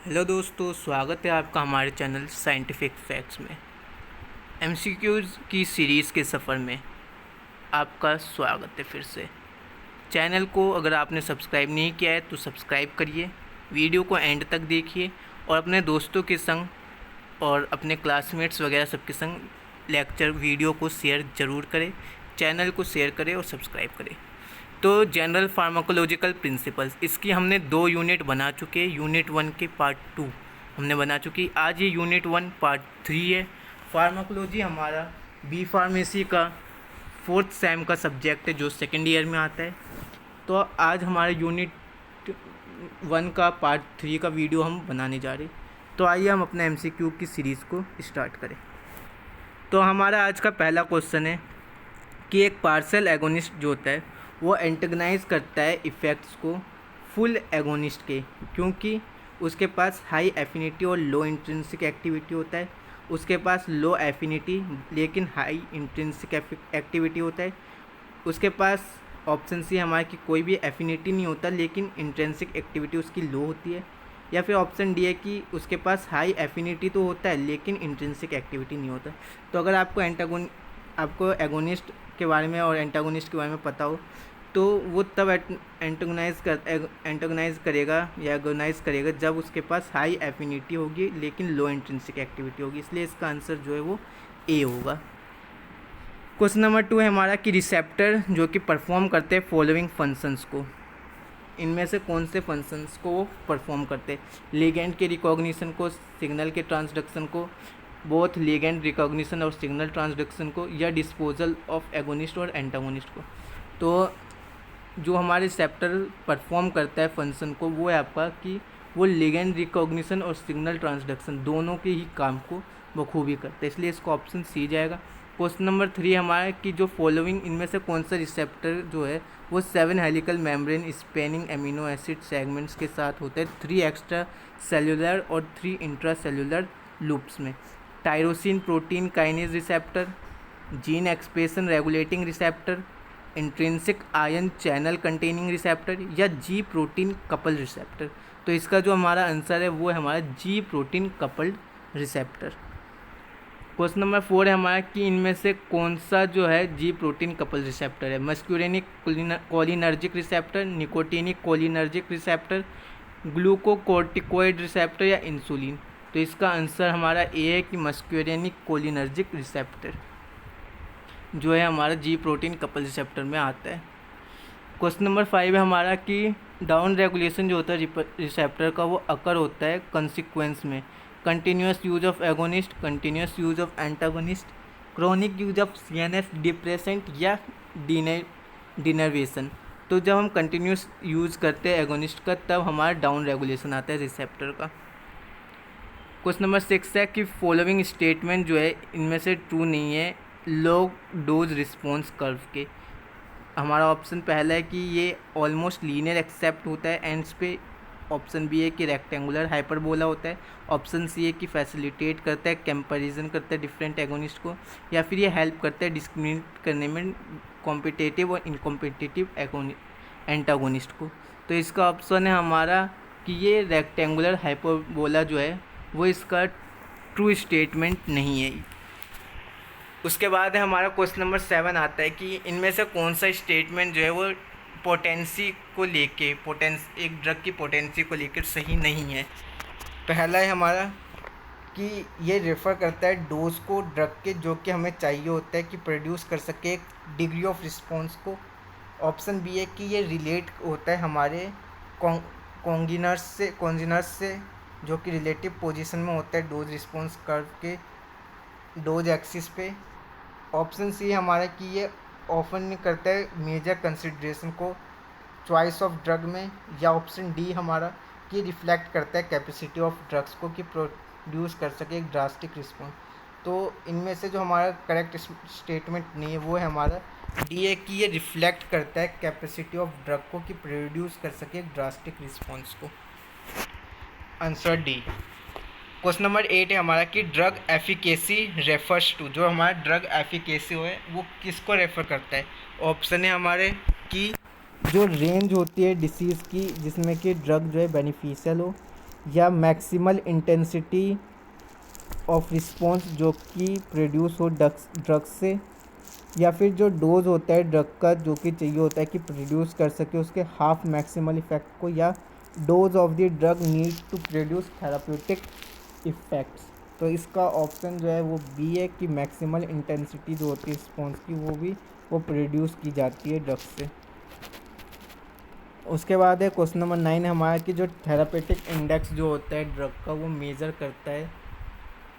Hello दोस्तों, स्वागत है आपका हमारे चैनल साइंटिफिक फैक्ट्स में। एमसीक्यूज़ की सीरीज़ के सफ़र में आपका स्वागत है। फिर से चैनल को अगर आपने सब्सक्राइब नहीं किया है तो सब्सक्राइब करिए, वीडियो को एंड तक देखिए और अपने दोस्तों के संग और अपने क्लासमेट्स वगैरह सबके संग लेक्चर वीडियो को शेयर ज़रूर करें। चैनल को शेयर करें और सब्सक्राइब करें। तो जनरल फार्माकोलॉजिकल प्रिंसिपल्स, इसकी हमने 2 यूनिट बना चुके। यूनिट 1 के पार्ट 2 हमने बना चुकी। आज ये यूनिट 1 पार्ट 3 है। फार्माकोलॉजी हमारा बी फार्मेसी का 4th सेम का सब्जेक्ट है जो सेकेंड ईयर में आता है। तो आज हमारे यूनिट 1 का पार्ट 3 का वीडियो हम बनाने जा रहे। तो आइए हम अपना एमसीक्यू की सीरीज़ को स्टार्ट करें। तो हमारा आज का पहला क्वेश्चन है कि एक पार्शियल एगोनिस्ट जो होता है वो एंटेगनाइज करता है इफ़ेक्ट्स को फुल एगोनिस्ट के, क्योंकि उसके पास हाई एफिनिटी और लो इंट्रिंसिक एक्टिविटी होता है। उसके पास लो एफिनिटी लेकिन हाई इंट्रिंसिक एक्टिविटी होता है। उसके पास ऑप्शन सी हमारे की कोई भी एफिनिटी नहीं होता लेकिन इंट्रिंसिक एक्टिविटी उसकी लो होती है। या फिर ऑप्शन डी है कि उसके पास हाई एफिनिटी तो होता है लेकिन इंट्रिंसिक एक्टिविटी नहीं होता। तो अगर आपको एगोनिस्ट के बारे में और एंटागोनिस्ट के बारे में पता हो तो वो तब एंटागोनाइज करेगा या एगोनाइज करेगा जब उसके पास हाई एफिनिटी होगी लेकिन लो इंट्रिंसिक एक्टिविटी होगी। इसलिए इसका आंसर जो है वो ए होगा। क्वेश्चन नंबर 2 है हमारा कि रिसेप्टर जो कि परफॉर्म करते हैं फॉलोइंग फंक्शंस को, इनमें से कौन से फंक्शंस को वो परफॉर्म करते हैं? लिगेंड के रिकॉग्निशन को, सिग्नल के ट्रांसडक्शन को, बोथ लिगेंड रिकॉग्निशन और सिग्नल ट्रांसडक्शन को, या डिस्पोजल ऑफ एगोनिस्ट और एंटागोनिस्ट को। तो जो हमारे रिसेप्टर परफॉर्म करता है फंक्शन को वो है आपका कि वो लिगेंड रिकॉग्निशन और सिग्नल ट्रांसडक्शन दोनों के ही काम को बखूबी करता है, इसलिए इसको ऑप्शन सी जाएगा। क्वेश्चन नंबर 3 हमारा कि जो फॉलोइंग इनमें से कौन सा रिसेप्टर जो है वो 7 helical membrane spanning amino acid segments के साथ होता है, 3 एक्स्ट्रा सेलुलर और 3 इंट्रा सेलुलर लूप्स में। Tyrosine protein kinase receptor, gene expression regulating receptor, intrinsic ion channel containing receptor, या जी प्रोटीन कपल रिसेप्टर। तो इसका जो हमारा आंसर है वो है हमारा जी protein coupled receptor. Question number 4 है हमारा कि इनमें से कौन सा जो है जी प्रोटीन कपल रिसेप्टर है? Muscarinic cholinergic receptor, nicotinic cholinergic receptor, glucocorticoid receptor, या इंसुलिन। तो इसका आंसर हमारा ए है कि मस्क्यूरेनिक कोलिनर्जिक रिसेप्टर जो है हमारा जी प्रोटीन कपल रिसेप्टर में आता है। क्वेश्चन नंबर 5 है हमारा कि डाउन रेगुलेशन जो होता है रिसेप्टर का वो अकर होता है कंसिक्वेंस में continuous use of agonist, continuous use of antagonist, chronic use of CNS depressant, या डिनर्वेशन। तो जब हम कंटिन्यूस यूज करते हैं एगोनिस्ट का तब हमारा डाउन रेगुलेशन आता है रिसेप्टर का। क्वेश्चन नंबर 6 है कि फॉलोइंग स्टेटमेंट जो है इनमें से ट्रू नहीं है लो डोज रिस्पॉन्स कर्व के। हमारा ऑप्शन पहला है कि ये ऑलमोस्ट लीनियर एक्सेप्ट होता है एंड्स पे, ऑप्शन बी है कि रेक्टेंगुलर हाइपरबोला होता है, ऑप्शन सी है कि फैसिलिटेट करता है कंपैरिजन करता है डिफरेंट एगोनिस्ट को, या फिर ये हेल्प करता है डिस्क्रिमिनेट करने में कॉम्पिटिटिव और इनकॉम्पिटिटिव एंटागोनिस्ट को। तो इसका ऑप्शन है हमारा कि ये रेक्टेंगुलर हाइपरबोला जो है वो इसका ट्रू स्टेटमेंट नहीं है। उसके बाद है हमारा क्वेश्चन नंबर 7 आता है कि इनमें से कौन सा स्टेटमेंट जो है वो पोटेंसी को लेके एक ड्रग की पोटेंसी को लेकर सही नहीं है। पहला है हमारा कि ये रेफ़र करता है डोज को ड्रग के जो कि हमें चाहिए होता है कि प्रोड्यूस कर सके एक डिग्री ऑफ रिस्पॉन्स को। ऑप्शन बी है कि ये रिलेट होता है हमारे कॉन्जिनर्स से जो कि रिलेटिव पोजीशन में होता है डोज रिस्पॉन्स कर्व के डोज एक्सिस पे। ऑप्शन सी हमारा कि ये ऑफन करता है मेजर कंसिड्रेशन को चॉइस ऑफ ड्रग में, या ऑप्शन डी हमारा कि रिफ्लेक्ट करता है कैपेसिटी ऑफ ड्रग्स को कि प्रोड्यूस कर सके एक ड्रास्टिक रिस्पॉन्स। तो इनमें से जो हमारा करेक्ट स्टेटमेंट नहीं है वो है हमारा डी है कि ये रिफ्लेक्ट करता है कैपेसिटी ऑफ ड्रग को कि प्रोड्यूस कर सके एक ड्रास्टिक रिस्पॉन्स को। Answer D. क्वेश्चन नंबर 8 है हमारा कि ड्रग एफिकेसी रेफर्स टू, जो हमारा ड्रग एफिकेसी है वो किसको रेफ़र करता है? ऑप्शन है हमारे कि जो रेंज होती है डिसीज़ की जिसमें कि ड्रग जो है बेनिफिशियल हो, या मैक्सिमल इंटेंसिटी ऑफ रिस्पॉन्स जो कि प्रोड्यूस हो ड्रग्स से, या फिर जो डोज होता है ड्रग का जो कि चाहिए होता है कि प्रोड्यूस कर सके उसके हाफ मैक्सिमल इफेक्ट को, या dose of the drug need to produce therapeutic effects. तो इसका ऑप्शन जो है वो बी है कि मैक्सिमल इंटेंसिटी जो होती है रिस्पॉन्स की वो प्रोड्यूस की जाती है ड्रग से। उसके बाद है क्वेश्चन नंबर 9 हमारा कि जो थेरापेटिक इंडेक्स जो होता है ड्रग का वो मेज़र करता है।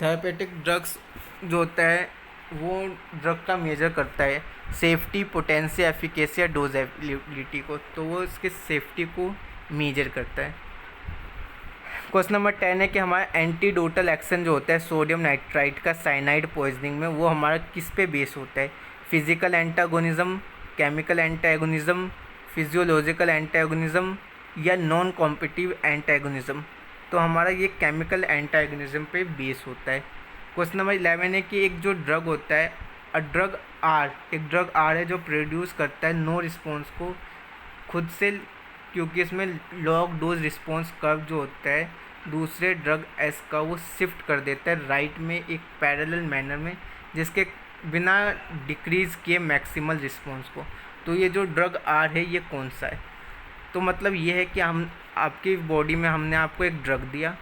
थेरापेटिक ड्रग्स जो होता है वो ड्रग का मेजर करता है सेफ्टी, पोटेंसी, एफिकेसी या डोजेबिलिटी को, तो वो इसके सेफ्टी को मेजर करता है। क्वेश्चन नंबर 10 है कि हमारा एंटीडोटल एक्शन जो होता है सोडियम नाइट्राइट का साइनाइड पॉइजनिंग में वो हमारा किस पे बेस होता है? Physical antagonism, chemical antagonism, physiological antagonism या नॉन कॉम्पिटिटिव एंटागोनिज्म। तो हमारा ये केमिकल एंटागोनिज्म पे बेस होता है। क्वेश्चन नंबर 11 है कि एक जो ड्रग होता है एक ड्रग आर है जो प्रोड्यूस करता है नो रिस्पॉन्स को खुद से, क्योंकि इसमें लॉग डोज रिस्पॉन्स कर्व जो होता है दूसरे ड्रग एस का वो शिफ्ट कर देता है राइट में एक पैरेलल मैनर में, जिसके बिना डिक्रीज़ किए मैक्सिमल रिस्पॉन्स को। तो ये जो ड्रग आर है ये कौन सा है? तो मतलब ये है कि हम आपकी बॉडी में हमने आपको एक ड्रग दिया,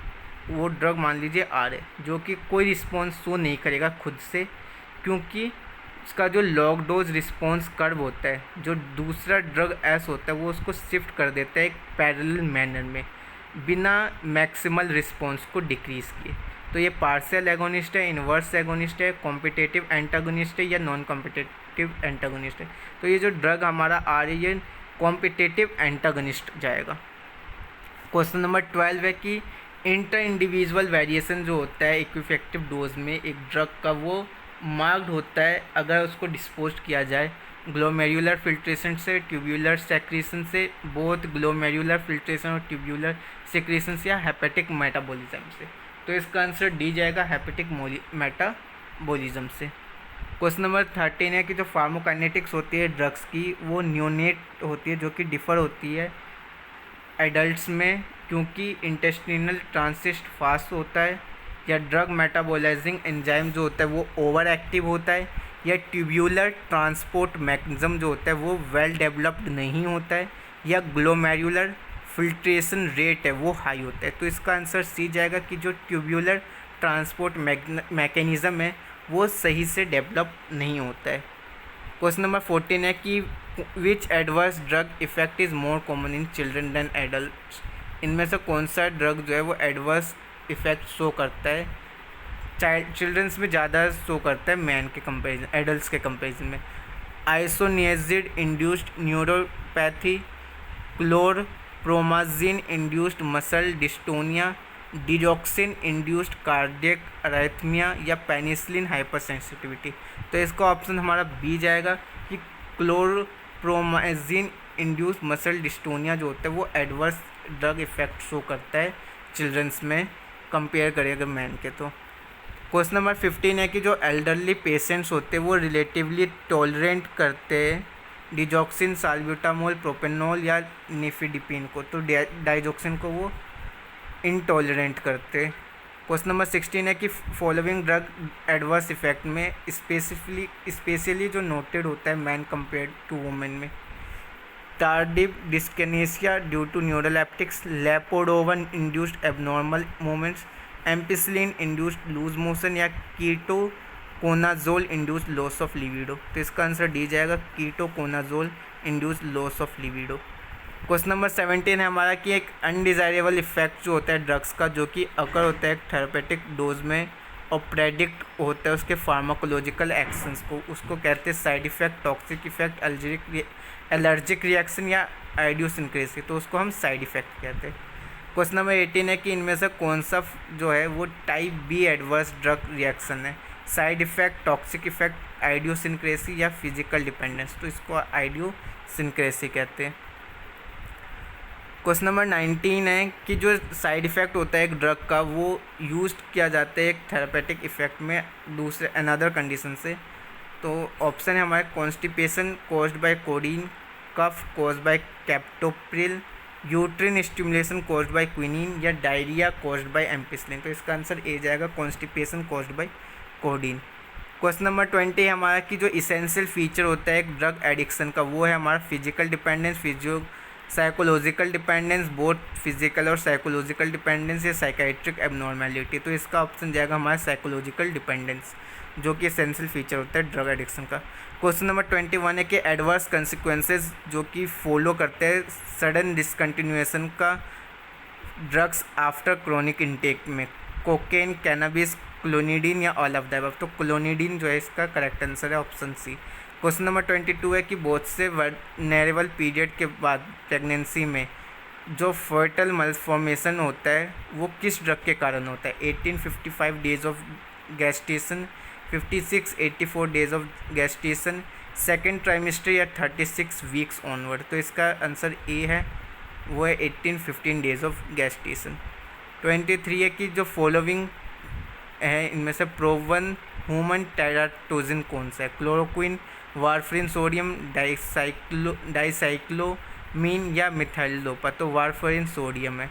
वो ड्रग मान लीजिए आर है जो कि कोई रिस्पॉन्स शो नहीं करेगा खुद से, क्योंकि उसका जो लॉग डोज रिस्पॉन्स कर्व होता है जो दूसरा ड्रग एस होता है वो उसको शिफ्ट कर देता है एक पैरेलल मैनर में बिना मैक्सिमल रिस्पॉन्स को डिक्रीज़ किए। तो ये पार्शियल एगोनिस्ट है, इन्वर्स एगोनिस्ट है, कॉम्पिटिटिव एंटागोनिस्ट है या नॉन कॉम्पिटिटिव एंटागोनिस्ट है। तो ये जो ड्रग हमारा आ रही है कॉम्पिटिटिव एंटागोनिस्ट जाएगा। क्वेश्चन नंबर 12 है कि इंटर इंडिविजुअल वेरिएशन जो होता है इक्विफेक्टिव डोज में एक ड्रग का वो मार्क्ड होता है अगर उसको डिस्पोज किया जाए ग्लोमेरुलर फिल्ट्रेशन से, ट्यूब्यूलर सेक्रेशन से, बोथ ग्लोमेरुलर फिल्ट्रेशन और ट्यूब्यूलर सेक्रेशन से, या हेपेटिक मेटाबॉलिज्म से। तो इसका आंसर डी जाएगा हेपेटिक मेटाबॉलिज्म से। क्वेश्चन नंबर 13 है कि जो फार्माकोकाइनेटिक्स होती है ड्रग्स की वो न्यूनेट होती है जो कि डिफ़र होती है एडल्ट्स में क्योंकि इंटेस्टिनल ट्रांसिट फास्ट होता है, या ड्रग मेटाबोलाइजिंग एंजाइम जो होता है वो ओवर एक्टिव होता है, या ट्यूब्यूलर ट्रांसपोर्ट मैकेनिज्म जो होता है वो वेल डेवलप्ड नहीं होता है, या ग्लोमेरुलर फिल्ट्रेशन रेट है वो हाई होता है। तो इसका आंसर सी जाएगा कि जो ट्यूब्यूलर ट्रांसपोर्ट मैकेनिज्म है वो सही से डेवलप नहीं होता है। क्वेश्चन नंबर 14 है कि which adverse drug effect is more common in children than adult. इनमें से कौन सा ड्रग जो है वो एडवर्स इफेक्ट शो करता है चिल्ड्रंस में ज़्यादा शो करता है मैन के कंपेरिजन एडल्ट्स के कंपेरिजन में? Isoniazid induced neuropathy, chlorpromazine induced muscle dystonia, digoxin induced cardiac arrhythmia, या पेनिसिलिन हाइपरसेंसिटिविटी। तो इसका ऑप्शन हमारा बी जाएगा कि क्लोरप्रोमाजिन इंड्यूस्ड मसल डिस्टोनिया जो होता है वो एडवर्स ड्रग इफेक्ट शो करता है चिल्ड्रंस में कंपेयर करें अगर मैन के। तो क्वेश्चन नंबर 15 है कि जो एल्डरली पेशेंट्स होते हैं वो रिलेटिवली टॉलरेंट करते हैं डिजॉक्सिन, साल्ब्यूटामोल, प्रोपेनॉल या निफिडिपिन को, तो डाइजॉक्सिन को वो इनटॉलरेंट करते हैं। क्वेश्चन नंबर 16 है कि फॉलोइंग ड्रग एडवर्स इफेक्ट में स्पेशली जो नोटेड होता है मैन कंपेयर टू वुमेन में? Tardive dyskinesia due to neuroleptics, levodopa induced abnormal movements, ampicillin induced loose motion, या ketoconazole induced loss of libido. तो इसका आंसर डी जाएगा ketoconazole induced loss of libido. Question number 17 है हमारा कि एक undesirable effect जो होता है ड्रग्स का जो कि अकर होता है थेरेपेटिक डोज में और प्रेडिक्ट होता है उसके फार्माकोलॉजिकल एक्शंस को, उसको कहते हैं side effect, toxic effect, allergic reaction या आइडियोसिंक्रेसी। तो उसको हम साइड इफ़ेक्ट कहते हैं। क्वेश्चन नंबर 18 है कि इनमें से कौन सा जो है वो type B adverse drug reaction है? Side effect, toxic effect, idiosyncrasy या फिजिकल डिपेंडेंस। तो इसको आइडियोसिंक्रेसी कहते हैं। क्वेश्चन नंबर 19 है कि जो साइड इफ़ेक्ट होता है एक ड्रग का वो यूज किया जाता है एक थेरेपेटिक इफ़ेक्ट में दूसरे अनदर कंडीशन से। तो ऑप्शन है हमारे constipation caused by codeine, cough caused by captopril, uterine stimulation caused by quinine या डायरिया कॉज्ड बाय एम्पिसिलिन। तो इसका आंसर ए जाएगा, constipation caused by codeine. Question number 20 है हमारा कि जो इसेंशियल फीचर होता है एक ड्रग एडिक्शन का, वो है हमारा physical dependence, psychological dependence, both physical और साइकोलॉजिकल डिपेंडेंस या साइकाइट्रिक एबनॉर्मेलिटी। तो इसका ऑप्शन जाएगा हमारा साइकोलॉजिकल डिपेंडेंस, जो कि एसेंशियल फीचर होता है ड्रग एडिक्शन का। क्वेश्चन नंबर 21 है कि एडवर्स कंसिक्वेंसेस जो कि फॉलो करते हैं सडन डिसकंटिन्यूएशन का ड्रग्स आफ्टर क्रोनिक इनटेक में, कोकेन, कैनाबिस, क्लोनिडीन या ऑल ऑफ द अबव। तो क्लोनिडीन जो है इसका करेक्ट आंसर है, ऑप्शन सी। क्वेश्चन नंबर 22 है कि बहुत से वर्नेरेबल पीरियड के बाद प्रेगनेंसी में जो फर्टल मल्फॉर्मेशन होता है वो किस ड्रग के कारण होता है? 18-55 days of gestation, 56-84 days of gestation, second trimester या 36 वीक्स ऑनवर्ड। तो इसका आंसर ए है, वो है 18-15 डेज ऑफ गेस्टेशन। 23 है कि जो फॉलोइंग है इनमें से प्रोवन ह्यूमन टेराटोजिन कौन सा है? क्लोरोक्विन, वारफरिन सोडियम, डाइसाइक्लोमीन या मिथाइलोपा। तो वारफरिन सोडियम है।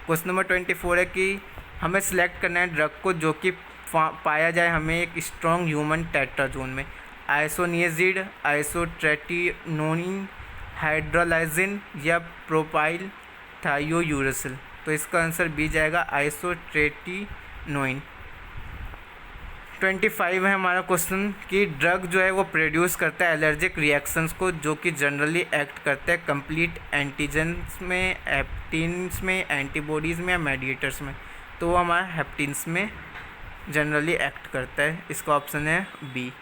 क्वेश्चन नंबर 24 है कि हमें सेलेक्ट करना है ड्रग को जो कि पाया जाए हमें एक स्ट्रॉन्ग ह्यूमन टेट्राजोन में, आइसोनियाजिड, आइसोट्रेटिनोइन, हाइड्रोलाइजिन या प्रोपाइल थायोयूरेसिल। तो इसका आंसर बी जाएगा, आइसोट्रेटिनोइन। 25 है हमारा क्वेश्चन कि ड्रग जो है वो प्रोड्यूस करता है एलर्जिक रिएक्शंस को जो कि जनरली एक्ट करता है कंप्लीट एंटीजेंस में, हेप्टिन्स में, एंटीबॉडीज़ में या मेडिएटर्स में। तो वो हमारा हेप्टिन्स में जनरली एक्ट करता है, इसका ऑप्शन है बी।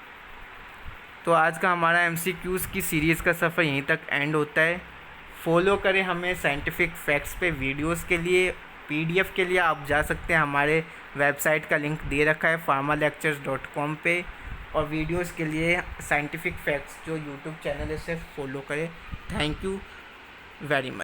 तो आज का हमारा MCQs की सीरीज़ का सफ़र यहीं तक एंड होता है। फॉलो करें हमें साइंटिफिक फैक्ट्स पे वीडियोस के लिए। PDF के लिए आप जा सकते हैं, हमारे वेबसाइट का लिंक दे रखा है pharmalectures.com पे। और वीडियोस के लिए साइंटिफिक फैक्ट्स जो YouTube चैनल है उसे फॉलो करें। Thank you very much.